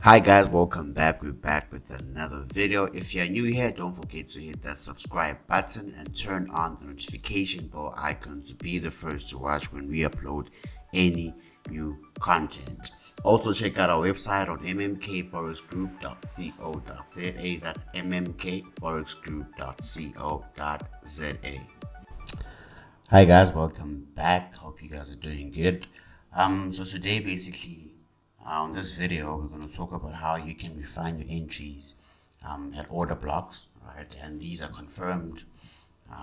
Hi guys, welcome back. We're back with another video. If you're new here, don't forget to hit that subscribe button and turn on the notification bell icon to be the first to watch when we upload any new content. Also check out our website on mmkforexgroup.co.za. That's mmkforexgroup.co.za. Hi guys, welcome back. Hope you guys are doing good. So today basically on this video, we're going to talk about how you can refine your entries at order blocks, right? And these are confirmed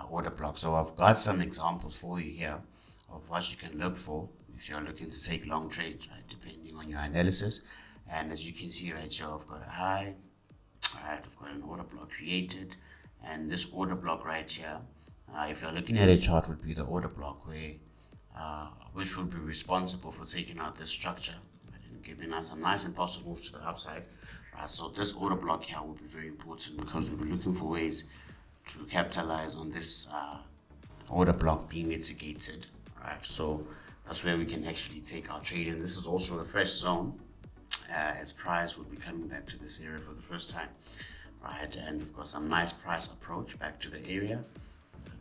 order blocks. So I've got some examples for you here of what you can look for if you're looking to take long trades, right? Depending on your analysis. And as you can see right here, I've got a high, right? I've got an order block created, and this order block right here, if you're looking at a chart, would be the order block where which would be responsible for taking out this structure, giving us a nice impulsive move to the upside. Right, so this order block here will be very important because we'll be looking for ways to capitalize on this order block being mitigated. Right, so that's where we can actually take our trade in. This is also a fresh zone as price will be coming back to this area for the first time. Right, and we've got some nice price approach back to the area,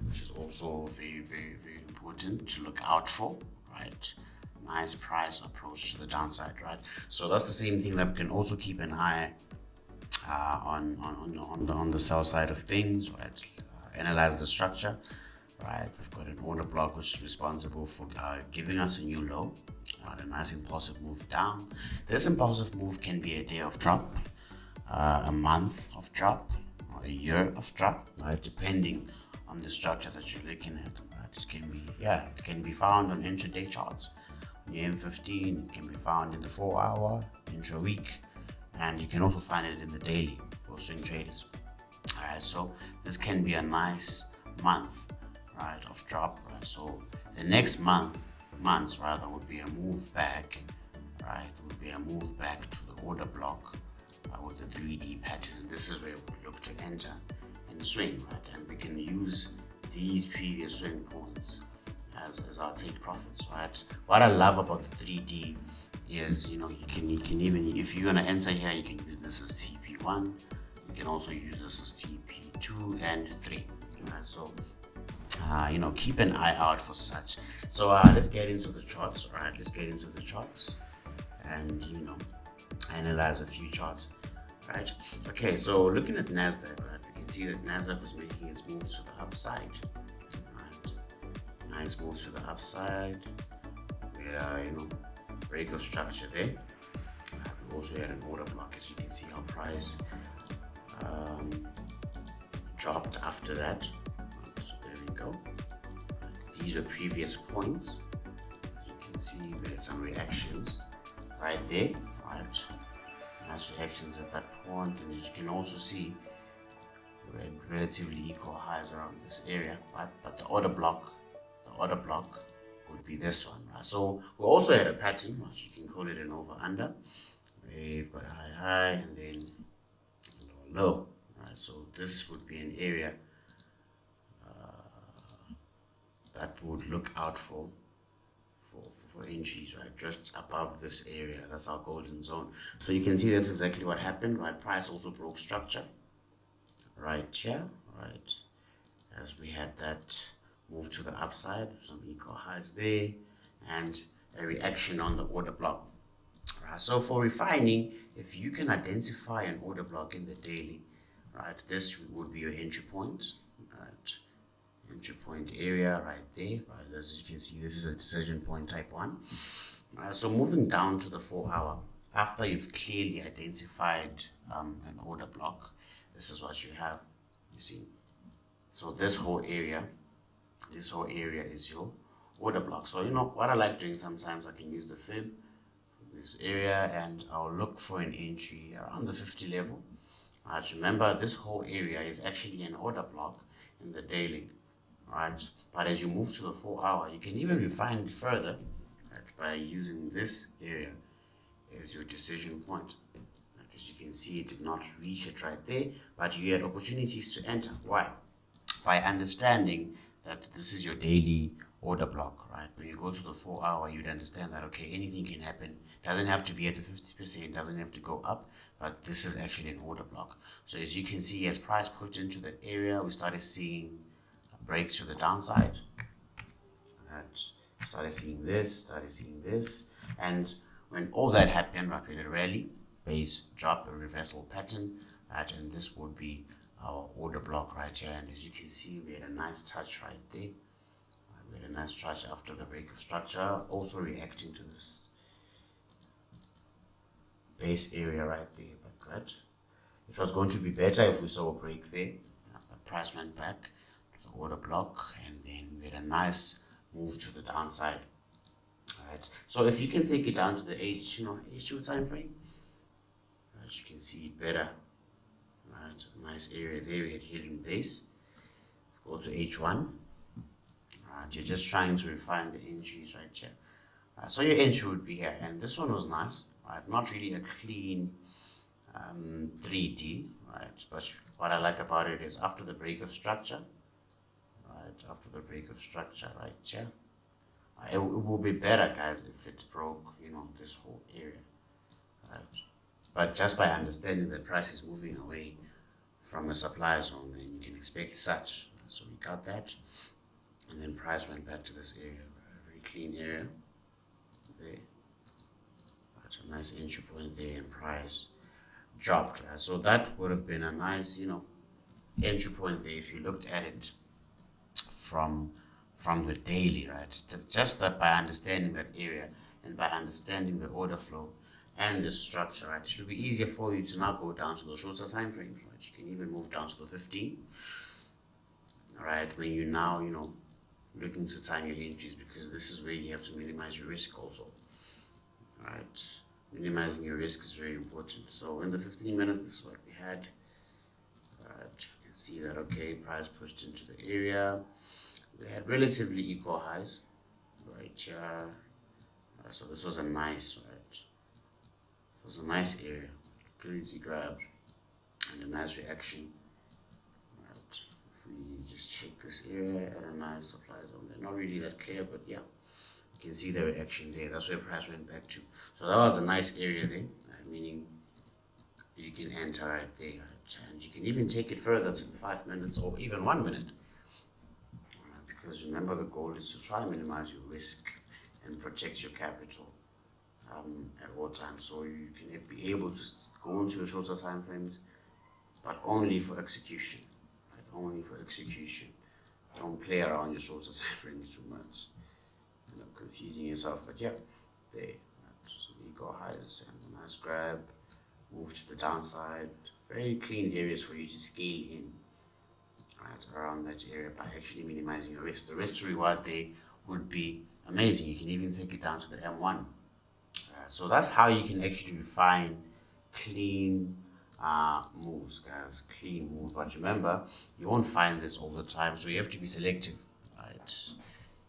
which is also very important to look out for. Right, nice price approach to the downside, right? So that's the same thing that we can also keep an eye on the sell side of things, right? Analyze the structure, right? We've got an order block which is responsible for giving us a new low, a nice impulsive move down. This impulsive move can be a day of drop, a month of drop, or a year of drop, right? Depending on the structure that you're looking at. Right? It can be found on intraday charts. The M15, it can be found in the 4-hour, intra-week, and you can also find it in the daily for swing traders. Alright, so this can be a nice month, right, of drop. Right? So the next months rather would be a move back, right? Would be a move back to the order block with the 3D pattern, and this is where we look to enter in the swing, right? And we can use these previous swing points as our take profits, right? What I love about the 3D is, you can even, if you're gonna enter here, you can use this as TP1. You can also use this as TP2 and 3, right? So, keep an eye out for such. So let's get into the charts, right? Let's get into the charts and, analyze a few charts, right? Okay, so looking at Nasdaq, right? We can see that Nasdaq was making its moves to the upside. Nice moves to the upside. We had break of structure there. We also had an order block, as you can see. Our price dropped after that. So there we go. These were previous points. As you can see, we had some reactions right there. Right, nice reactions at that point, and as you can also see, we had relatively equal highs around this area. But the order block would be this one, right? So we also had a pattern, which you can call it an over under. We've got a high and then a low, right? So this would be an area that would look out for entries, right? Just above this area, that's our golden zone. So you can see that's exactly what happened, right? Price also broke structure right here, right? As we had that move to the upside, some equal highs there, and a reaction on the order block. Right, so for refining, if you can identify an order block in the daily, right, this would be your entry point, right? Entry point area right there, right? As you can see, this is a decision point type 1. Right, so moving down to the 4-hour, after you've clearly identified an order block, this is what you have, you see. So this whole area is your order block. So what I like doing, sometimes I can use the fib from this area and I'll look for an entry around the 50 level. Right, remember this whole area is actually an order block in the daily, right? But as you move to the 4-hour, you can even refine it further, right, by using this area as your decision point. As you can see, it did not reach it right there, but you had opportunities to enter. Why? By understanding that this is your daily order block, right? When you go to the 4 hour, you'd understand that, okay, anything can happen. Doesn't have to be at the 50%, doesn't have to go up, but this is actually an order block. So as you can see, as price pushed into that area, we started seeing breaks to the downside. Started seeing this, and when all that happened, right, we had a rally, base drop, a reversal pattern, right, and this would be our order block right here. And as you can see, we had a nice touch right there. We had a nice touch after the break of structure, also reacting to this base area right there. But good, it was going to be better if we saw a break there. The price went back to the order block, and then we had a nice move to the downside. Alright, so if you can take it down to the H2 time frame, right, you can see it better. Right, nice area there. We had hidden base. Go to H1. You're just trying to refine the entries right here. So your entry would be here, and this one was nice. Right, not really a clean 3D. Right, but what I like about it is after the break of structure. After the break of structure right here, it will be better, guys, if it broke, this whole area, right? But just by understanding that price is moving away from a supply zone, then you can expect such. So we got that, and then price went back to this area, a very clean area there. Right, a nice entry point there, and price dropped. Right? So that would have been a nice, entry point there if you looked at it from the daily, right? Just that by understanding that area and by understanding the order flow and the structure, right, it should be easier for you to now go down to the shorter time frames, right? You can even move down to the 15, right, when you now looking to time your entries, because this is where you have to minimize your risk also, right? Minimizing your risk is very important. So in the 15 minutes, this is what we had. Right, you can see that, okay, price pushed into the area. We had relatively equal highs, right? So this was a nice, right? It was a nice area, liquidity grab, and a nice reaction, right? If we just check this area at a nice supply zone, they're not really that clear, but yeah, you can see the reaction there. That's where price went back to. So that was a nice area there, right? Meaning you can enter right there, right? And you can even take it further to the 5 minutes or even 1 minute. Because remember, the goal is to try and minimize your risk and protect your capital at all times. So you can be able to go into your shorter time frames, but only for execution. Right? Only for execution. Don't play around your shorter time frames too much. End up confusing yourself. But yeah, there. Right? So we got highs and a nice grab, move to the downside. Very clean areas for you to scale in. Right, around that area by actually minimizing your risk. The risk to reward there would be amazing. You can even take it down to the M1. So that's how you can actually refine clean moves, guys. Clean moves. But remember, you won't find this all the time, so you have to be selective. Right?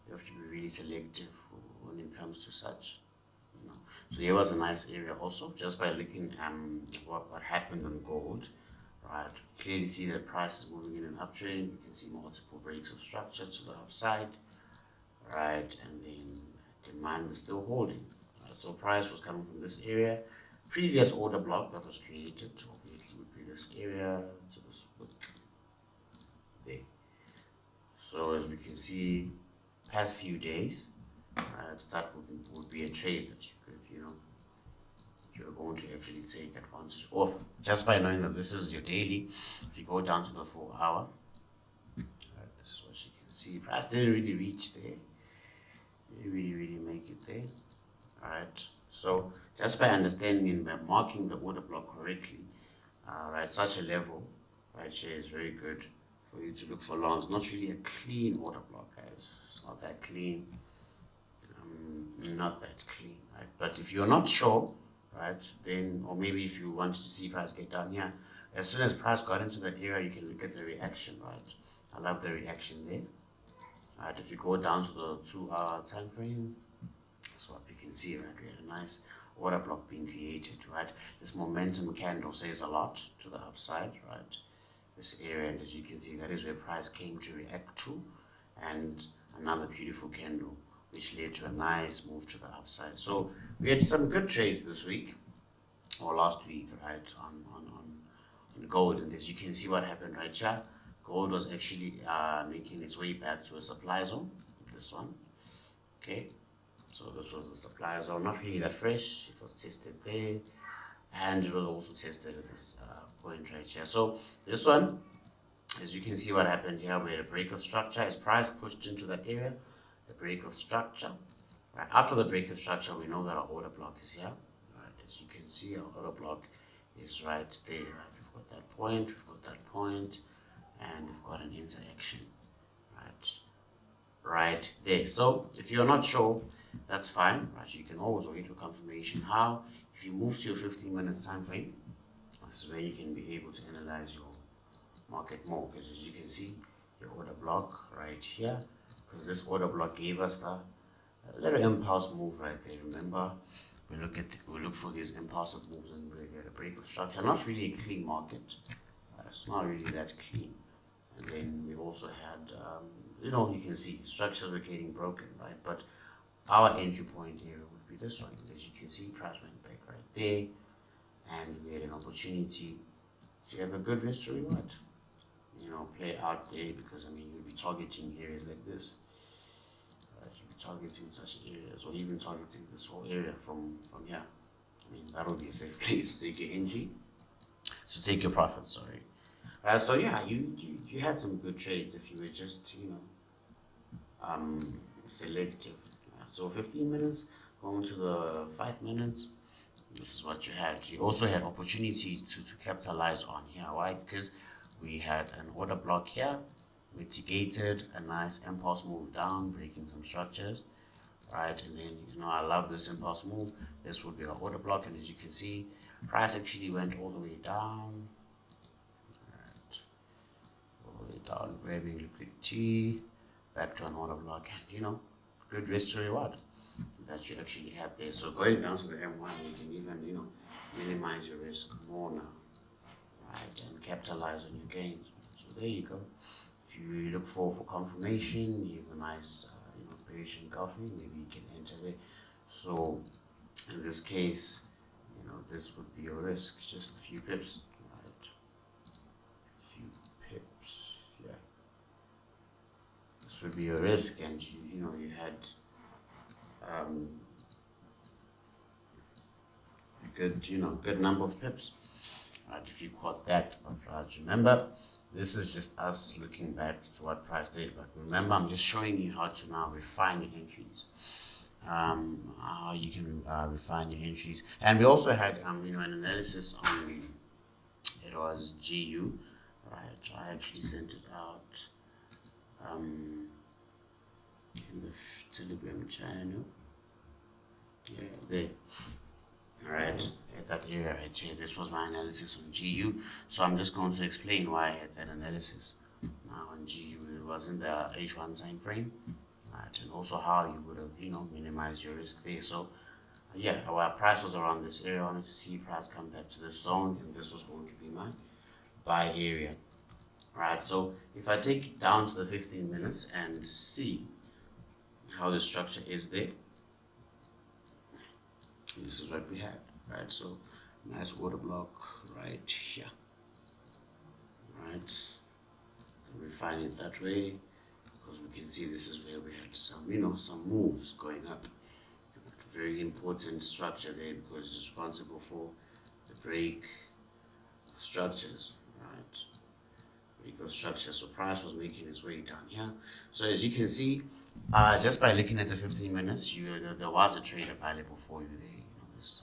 You have to be really selective when it comes to such. So here was a nice area also, just by looking at what happened on gold. Right, clearly see that price is moving in an uptrend. You can see multiple breaks of structure to the upside, right, and then demand is still holding. Right, so price was coming from this area. Previous order block that was created obviously would be this area to this wick there. So as we can see, past few days, right, that would be a trade that you could, you're going to actually take advantage of just by knowing that this is your daily. If you go down to the 4 hour, right, this is what you can see. Price didn't really reach there. Didn't really make it there. Alright, so just by understanding and by marking the order block correctly, right, such a level right here is very good for you to look for longs. Not really a clean order block, guys. It's not that clean. Not that clean, right? But if you're not sure, right, then, or maybe if you want to see price get down here, as soon as price got into that area, you can look at the reaction, right? I love the reaction there. Right, if you go down to the 2 hour time frame, that's what we can see, right? We had a nice order block being created, right? This momentum candle says a lot to the upside, right? This area, and as you can see, that is where price came to react to, and another beautiful candle, which led to a nice move to the upside. So we had some good trades this week or last week, right, on gold. And as you can see what happened right here, gold was actually making its way back to a supply zone, this one. Okay, so this was the supply zone, not really that fresh. It was tested there, and it was also tested at this point right here. So this one, as you can see what happened here, we had a break of structure. As price pushed into that area, the break of structure. Right after the break of structure, we know that our order block is here. Right, as you can see, our order block is right there. Right, we've got that point, we've got that point, and we've got an interaction. Right there. So if you're not sure, that's fine. Right, you can always wait for confirmation. How? If you move to your 15 minutes time frame, this is where you can be able to analyze your market more, because as you can see, your order block right here, because this order block gave us the little impulse move right there. Remember, we look for these impulsive moves, and we get a break of structure. Not really a clean market. It's not really that clean. And then we also had you know, you can see structures were getting broken, right? But our entry point area would be this one. As you can see, price went back right there, and we had an opportunity to have a good risk to reward, you know, play out there, because I mean, you'll be targeting areas like this. You'll be targeting such areas, or even targeting this whole area from here. I mean, that would be a safe place to take your entry, to take your profit. Sorry. So yeah, you had some good trades if you were just, you know, selective. So 15 minutes going to the 5 minutes, this is what you had. You also had opportunities to capitalize on here. Why? Because we had an order block here, mitigated a nice impulse move down, breaking some structures, right? And then, you know, I love this impulse move. This would be our order block, and as you can see, price actually went all the way down, right, all the way down, grabbing liquidity, back to an order block, and you know, good risk to reward that you actually have there. So going down to the M1, you can even, you know, minimize your risk more now, right, and capitalize on your gains. So there you go. If you look for confirmation, here's a nice you know, bearish engulfing, maybe you can enter there. So in this case, you know, this would be your risk, just a few pips, right? A few pips, yeah. This would be your risk, and you know, you had a good, you know, good number of pips, right, if you caught that. But remember, this is just us looking back to what price did. But remember, I'm just showing you how to now refine your entries, how you can refine your entries. And we also had you know, an analysis on, it was GU, right? So I actually sent it out in the Telegram channel. Yeah, there. Alright, at that area right here, this was my analysis on GU. So I'm just going to explain why I had that analysis now on GU. It was in the H1 time frame, right, and also how you would have, you know, minimized your risk there. So yeah, our price was around this area. I wanted to see price come back to this zone, and this was going to be my buy area, right? So if I take it down to the 15 minutes and see how the structure is there, this is what we had, right? So nice water block right here, right? And refine it that way, because we can see this is where we had some, you know, some moves going up. Very important structure there, because it's responsible for the break of structures, right? Break of structure. So price was making its way down here. So as you can see, just by looking at the 15 minutes, there was a trade available for you there.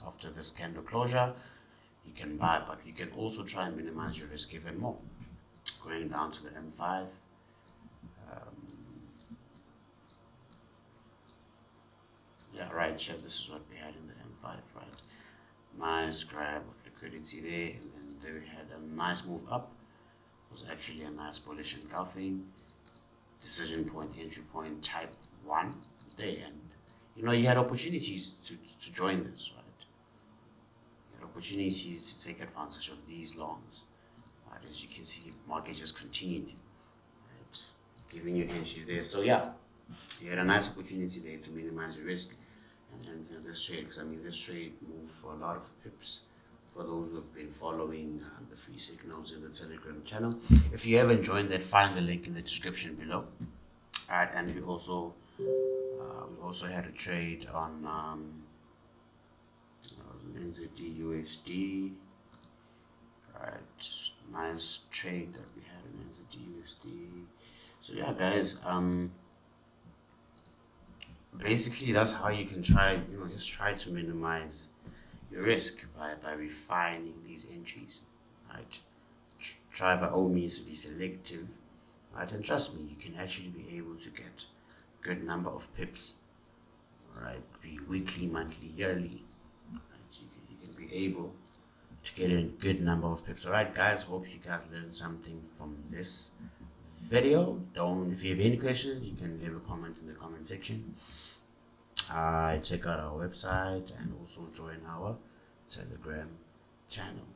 After this candle closure, you can buy, but you can also try and minimize your risk even more. Going down to the M5, yeah, right here, this is what we had in the M5, right? Nice grab of liquidity there, and then there we had a nice move up. It was actually a nice bullish engulfing, decision point, entry point type 1 there, and you know, you had opportunities to join this, right? Opportunities to take advantage of these longs, right? As you can see, market just continued, right, giving you entries there. So yeah, You had a nice opportunity there to minimize your risk and enter this trade, because I mean this trade moved for a lot of pips. For those who have been following the free signals in the Telegram channel, if you haven't joined that, find the link in the description below. Alright, and we also had a trade on NZD/USD. Alright, nice trade that we had in NZD/USD. So yeah, guys, basically that's how you can try, just try to minimize your risk by refining these entries, right? Try by all means to be selective, right? And trust me, you can actually be able to get a good number of pips, right? Be weekly, monthly, yearly, right? So you can be able to get a good number of pips. All right, guys, hope you guys learned something from this video. If you have any questions, you can leave a comment in the comment section. Check out our website and also join our Telegram channel.